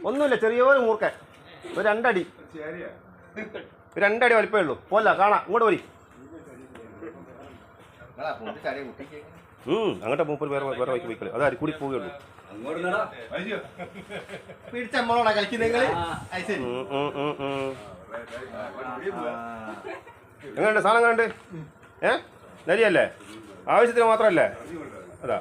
ഒന്നുമില്ല, ചെറിയൊരു മൂർക്കൻ. ഒരു രണ്ടടി വലിപ്പമേ ഉള്ളൂ. പോല കാണാം, ഇങ്ങോട്ട് പോരി. അങ്ങോട്ട് മൂപ്പര് വേറെ വൈക്ക് പോയിക്കളി. അത് അരിക്കൂടി പോവുകയുള്ളൂ. എങ്ങനെയുണ്ട് സാധനം? എങ്ങനെയുണ്ട്? നരിയല്ലേ? ആവശ്യത്തിന് മാത്രമല്ലേ? അതാ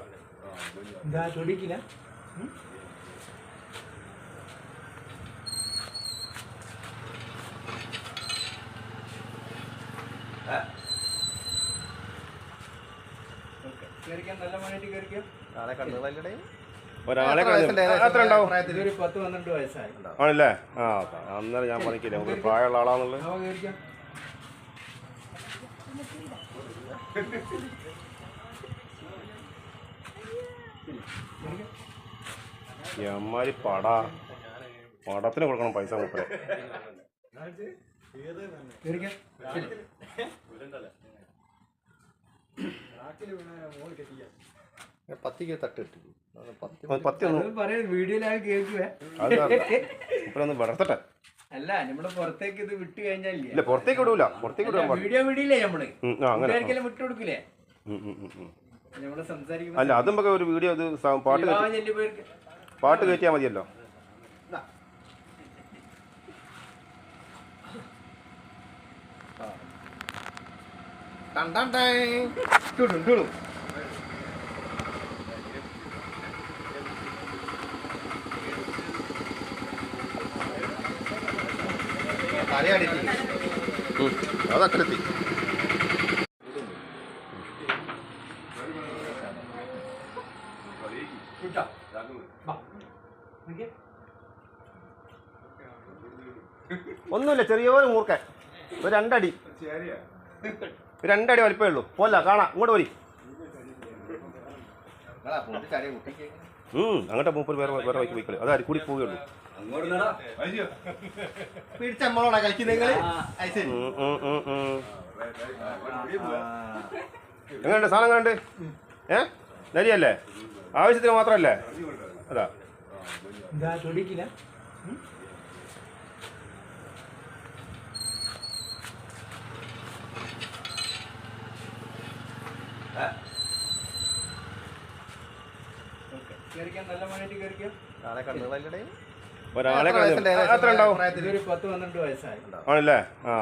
ഒരാളെ എത്ര ഉണ്ടാവും? ആണല്ലേ? ആ, അന്നേരം ഞാൻ പണിക്കില്ല, നമുക്ക് പ്രായമുള്ള ആളാന്നുള്ളത്. എമ്മാരി പടത്തിന് കൊടുക്കണം പൈസ മൂപ്പരെ. പത്തിക്ക് തട്ട് ഒന്ന് വളർത്തട്ടെ. അല്ല, നമ്മള് പുറത്തേക്ക് ഇത് വിട്ട് കഴിഞ്ഞാൽ പുറത്തേക്ക് വിടൂല. വീഡിയോ വിടില്ലേ നമ്മള്? വിട്ടു കൊടുക്കില്ലേ? അല്ല, അതും ഒരു വീഡിയോ പാട്ട് കയറ്റിയാൽ മതിയല്ലോ. അതക്കലെത്തി. ഒന്നുമില്ല, ചെറിയൊരു മൂർക്കൻ. ഒരു രണ്ടടി വലിപ്പമേ ഉള്ളൂ. പോല കാണാം, ഇങ്ങോട്ട് പോരി. അങ്ങോട്ട് മൂപ്പര് വേറെ വൈക്ക് പോയിക്കളി. അത് അരിക്കൂടി പോവുകയുള്ളൂ. എങ്ങനെയുണ്ട് സാധനം? എങ്ങനെയുണ്ട്? നരിയല്ലേ? ആവശ്യത്തിന് മാത്രമല്ലേ? അതാ ഒരാളെ എത്ര ഉണ്ടാവും? ഒരു 10-12 വയസ്സായി. ആണല്ലേ? ആ.